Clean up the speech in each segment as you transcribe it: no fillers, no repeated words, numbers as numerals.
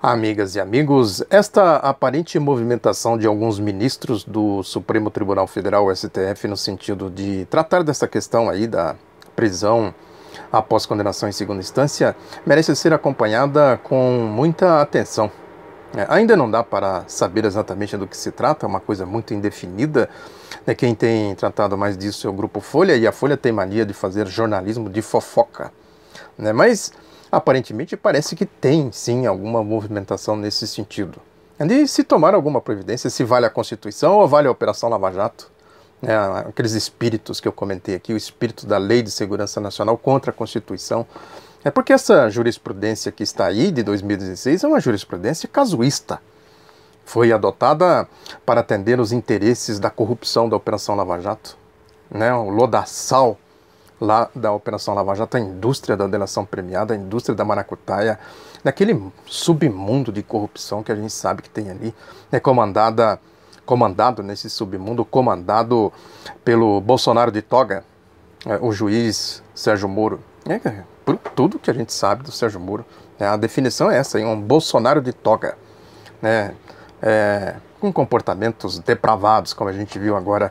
Amigas e amigos, esta aparente movimentação de alguns ministros do Supremo Tribunal Federal, STF, no sentido de tratar dessa questão aí da prisão após condenação em segunda instância, merece ser acompanhada com muita atenção. Ainda não dá para saber exatamente do que se trata, é uma coisa muito indefinida. Quem tem tratado mais disso é o Grupo Folha, e a Folha tem mania de fazer jornalismo de fofoca. Mas aparentemente parece que tem sim alguma movimentação nesse sentido. De se tomar alguma providência, se vale a Constituição ou vale a Operação Lava Jato. Aqueles espíritos que eu comentei aqui, o espírito da Lei de Segurança Nacional contra a Constituição. É porque essa jurisprudência que está aí, de 2016, é uma jurisprudência casuísta. Foi adotada para atender os interesses da corrupção da Operação Lava Jato. O lodaçal lá da Operação Lava Jato, a indústria da delação premiada, a indústria da maracutaia, daquele submundo de corrupção que a gente sabe que tem ali, comandado nesse submundo, comandado pelo Bolsonaro de toga, o juiz Sérgio Moro. Por tudo que a gente sabe do Sérgio Moro, a definição é essa, um Bolsonaro de toga, com comportamentos depravados, como a gente viu agora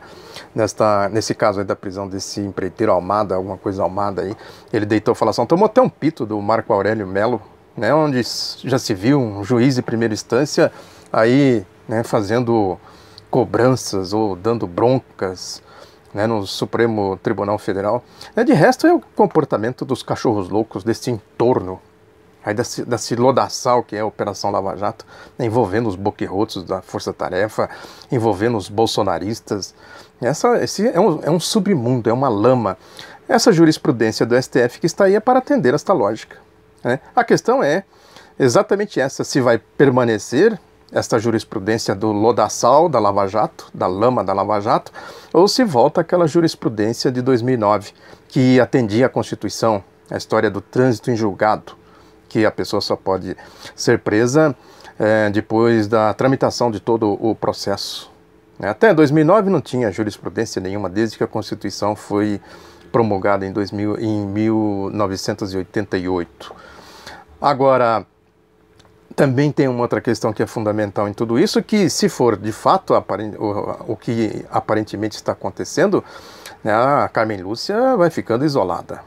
nesse caso aí da prisão desse empreiteiro Almada, alguma coisa Almada aí. Ele deitou falação, tomou até um pito do Marco Aurélio Melo, onde já se viu um juiz de primeira instância aí fazendo cobranças ou dando broncas no Supremo Tribunal Federal. De resto é o comportamento dos cachorros loucos desse entorno aí desse lodaçal que é a Operação Lava Jato, envolvendo os boquirrotos da Força Tarefa, envolvendo os bolsonaristas. Esse é um submundo, é uma lama. Essa jurisprudência do STF que está aí é para atender esta lógica. A questão é exatamente essa, se vai permanecer esta jurisprudência do lodaçal da Lava Jato, da lama da Lava Jato, ou se volta àquela jurisprudência de 2009, que atendia à Constituição, a história do trânsito em julgado, que a pessoa só pode ser presa depois da tramitação de todo o processo. Até 2009 não tinha jurisprudência nenhuma, desde que a Constituição foi promulgada em 1988. Agora, também tem uma outra questão que é fundamental em tudo isso, que se for de fato o que aparentemente está acontecendo, a Carmen Lúcia vai ficando isolada.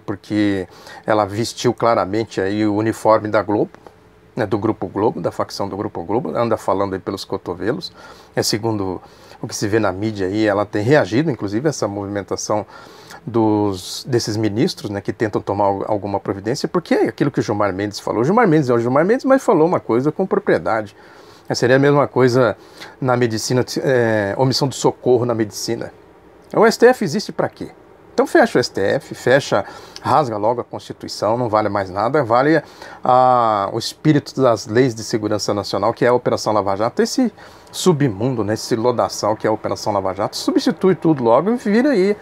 Porque ela vestiu claramente aí o uniforme da Globo, do Grupo Globo, da facção do Grupo Globo, anda falando aí pelos cotovelos, segundo o que se vê na mídia aí, ela tem reagido, inclusive, a essa movimentação desses ministros, que tentam tomar alguma providência, porque é aquilo que o Gilmar Mendes falou. O Gilmar Mendes é o Gilmar Mendes, mas falou uma coisa com propriedade. Seria a mesma coisa na medicina, omissão de socorro na medicina. O STF existe para quê? Então fecha o STF, rasga logo a Constituição, não vale mais nada, vale o espírito das leis de segurança nacional, que é a Operação Lava Jato, esse submundo, esse lodaçal que é a Operação Lava Jato, substitui tudo logo e vira aí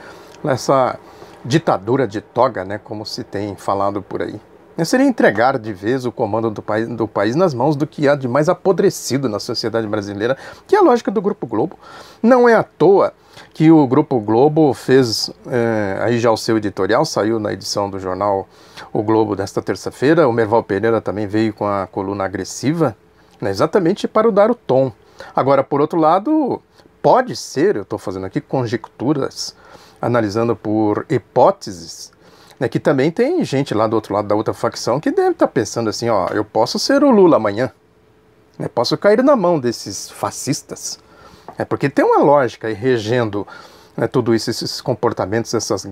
essa ditadura de toga, como se tem falado por aí. Seria entregar de vez o comando do país nas mãos do que há de mais apodrecido na sociedade brasileira, que é a lógica do Grupo Globo. Não é à toa que o Grupo Globo fez aí já o seu editorial, saiu na edição do jornal O Globo desta terça-feira. O Merval Pereira também veio com a coluna agressiva, exatamente para dar o tom. Agora, por outro lado, pode ser, eu estou fazendo aqui conjecturas, analisando por hipóteses, que também tem gente lá do outro lado da outra facção que deve estar pensando assim, eu posso ser o Lula amanhã, posso cair na mão desses fascistas, porque tem uma lógica aí regendo tudo isso, esses comportamentos, essas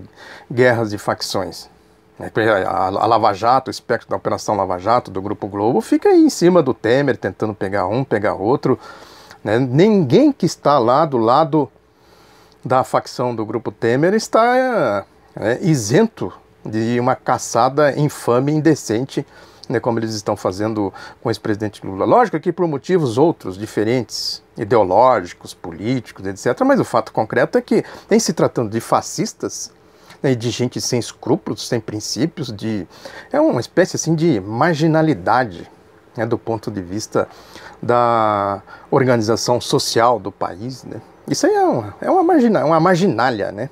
guerras de facções. A Lava Jato, o espectro da Operação Lava Jato, do Grupo Globo, fica aí em cima do Temer, tentando pegar um, pegar outro. Ninguém que está lá do lado da facção do Grupo Temer está isento de uma caçada infame e indecente, como eles estão fazendo com o ex-presidente Lula. Lógico que por motivos outros, diferentes, ideológicos, políticos, etc. Mas o fato concreto é que, em se tratando de fascistas, de gente sem escrúpulos, sem princípios, é uma espécie assim, de marginalidade, do ponto de vista da organização social do país. Isso aí é uma marginália,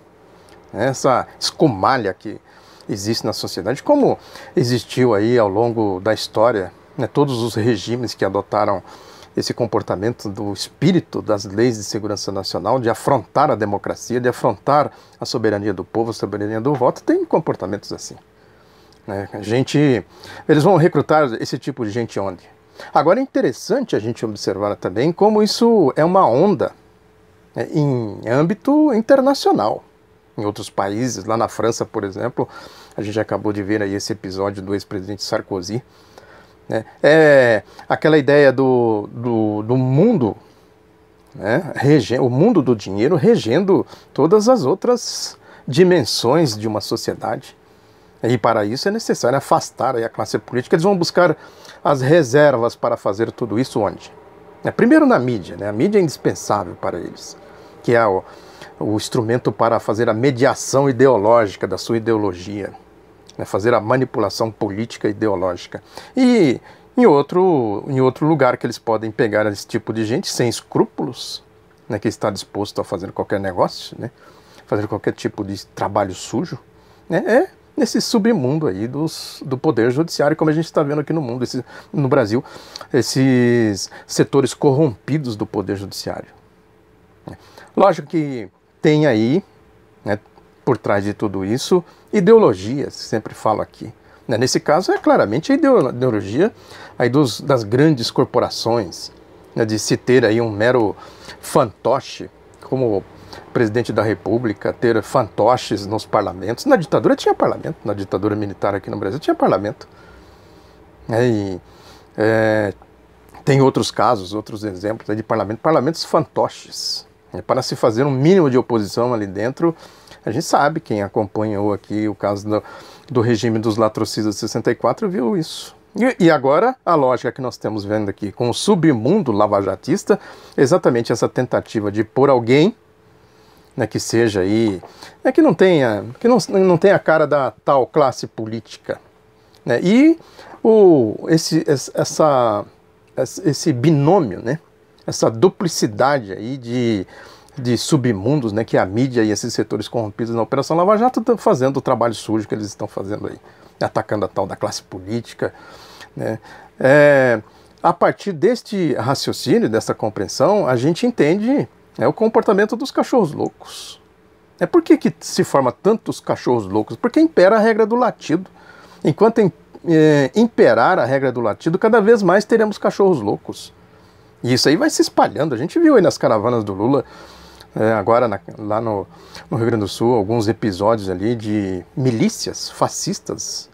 essa escumalha que existe na sociedade, como existiu aí ao longo da história né, todos os regimes que adotaram esse comportamento do espírito das leis de segurança nacional, de afrontar a democracia, de afrontar a soberania do povo, a soberania do voto, tem comportamentos assim. Né? Eles vão recrutar esse tipo de gente onde? Agora é interessante a gente observar também como isso é uma onda, né, em âmbito internacional. Em outros países, lá na França, por exemplo, a gente acabou de ver aí esse episódio do ex-presidente Sarkozy. É aquela ideia do mundo, né, o mundo do dinheiro regendo todas as outras dimensões de uma sociedade. E para isso é necessário afastar aí a classe política. Eles vão buscar as reservas para fazer tudo isso onde? Primeiro na mídia, né? A mídia é indispensável para eles, que é o instrumento para fazer a mediação ideológica da sua ideologia, né, fazer a manipulação política e ideológica. E em outro lugar que eles podem pegar esse tipo de gente sem escrúpulos, né, que está disposto a fazer qualquer negócio, né, fazer qualquer tipo de trabalho sujo, né, é nesse submundo aí do poder judiciário, como a gente está vendo aqui no mundo, no Brasil, esses setores corrompidos do poder judiciário. Lógico que tem aí, né, por trás de tudo isso, ideologias, sempre falo aqui. Nesse caso é claramente a ideologia aí das grandes corporações, né, de se ter aí um mero fantoche como presidente da República, ter fantoches nos parlamentos. Na ditadura tinha parlamento, na ditadura militar aqui no Brasil tinha parlamento. Tem outros casos, outros exemplos aí de parlamentos fantoches. Para se fazer um mínimo de oposição ali dentro, a gente sabe, quem acompanhou aqui o caso do regime dos latrocidas de 64 viu isso. E agora, a lógica que nós estamos vendo aqui com o submundo lavajatista, exatamente essa tentativa de pôr alguém, né, que seja aí, né, que não tenha a cara da tal classe política, né, e esse binômio, né, essa duplicidade aí de submundos, né, que a mídia e esses setores corrompidos na Operação Lava Jato estão fazendo o trabalho sujo que eles estão fazendo aí, atacando a tal da classe política, né. A partir deste raciocínio, dessa compreensão, a gente entende o comportamento dos cachorros loucos. Por que se forma tantos cachorros loucos? Porque impera a regra do latido. Enquanto imperar a regra do latido, cada vez mais teremos cachorros loucos. E isso aí vai se espalhando. A gente viu aí nas caravanas do Lula, agora lá no Rio Grande do Sul, alguns episódios ali de milícias fascistas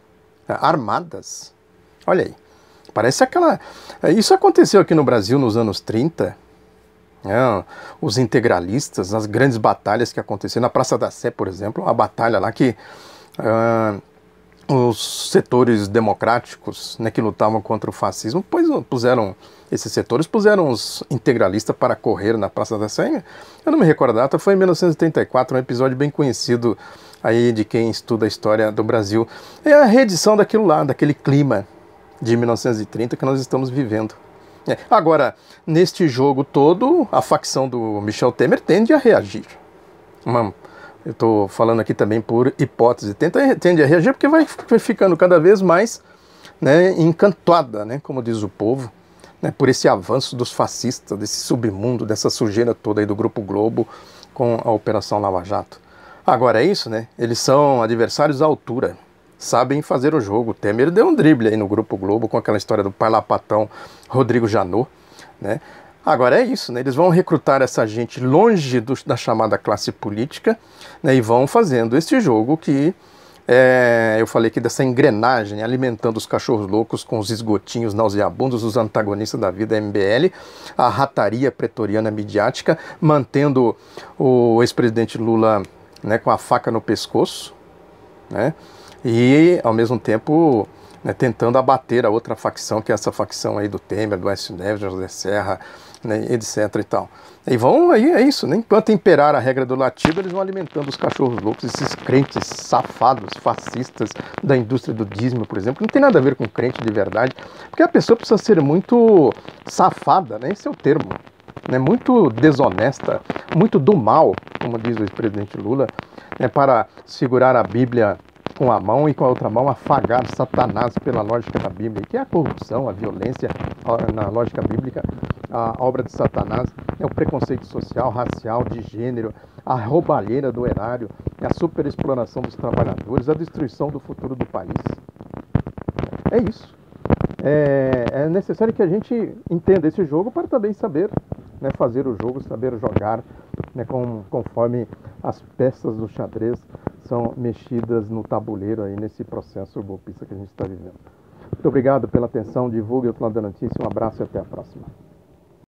armadas. Olha aí. Parece isso aconteceu aqui no Brasil nos anos 30. Os integralistas, as grandes batalhas que aconteceram na Praça da Sé, por exemplo, a batalha lá que os setores democráticos, né, que lutavam contra o fascismo, esses setores puseram os integralistas para correr na Praça da Sé. Eu não me recordo a data, foi em 1934, um episódio bem conhecido aí de quem estuda a história do Brasil. É a reedição daquilo lá, daquele clima de 1930 que nós estamos vivendo. Agora, neste jogo todo, a facção do Michel Temer tende a reagir. Eu estou falando aqui também por hipótese, tende a reagir porque vai ficando cada vez mais, né, encantada, né, como diz o povo, né, por esse avanço dos fascistas, desse submundo, dessa sujeira toda aí do Grupo Globo com a Operação Lava Jato. Agora é isso, né? Eles são adversários à altura, sabem fazer o jogo. O Temer deu um drible aí no Grupo Globo com aquela história do parlapatão Rodrigo Janot, né? Agora é isso, né? Eles vão recrutar essa gente longe da chamada classe política, né? E vão fazendo este jogo que eu falei aqui dessa engrenagem, alimentando os cachorros loucos com os esgotinhos nauseabundos, os antagonistas da vida MBL, a rataria pretoriana midiática, mantendo o ex-presidente Lula, né, com a faca no pescoço, né? E, ao mesmo tempo, né, tentando abater a outra facção, que é essa facção aí do Temer, do Aécio Neves, do José Serra, né, etc. e tal. E vão, aí é isso, né? Enquanto imperar a regra do latido, eles vão alimentando os cachorros loucos, esses crentes safados, fascistas da indústria do dízimo, por exemplo, que não tem nada a ver com crente de verdade, porque a pessoa precisa ser muito safada, né? Esse é o termo, né? Muito desonesta, muito do mal, como diz o ex-presidente Lula, né? Para segurar a Bíblia com a mão e com a outra mão afagar Satanás pela lógica da Bíblia, que é a corrupção, a violência na lógica bíblica. A obra de Satanás é o preconceito social, racial, de gênero, a roubalheira do erário, a superexploração dos trabalhadores, a destruição do futuro do país. É isso. É necessário que a gente entenda esse jogo para também saber, né, fazer o jogo, saber jogar, né, conforme as peças do xadrez são mexidas no tabuleiro aí nesse processo golpista que a gente está vivendo. Muito obrigado pela atenção, divulgue o Outro Lado da Notícia, um abraço e até a próxima.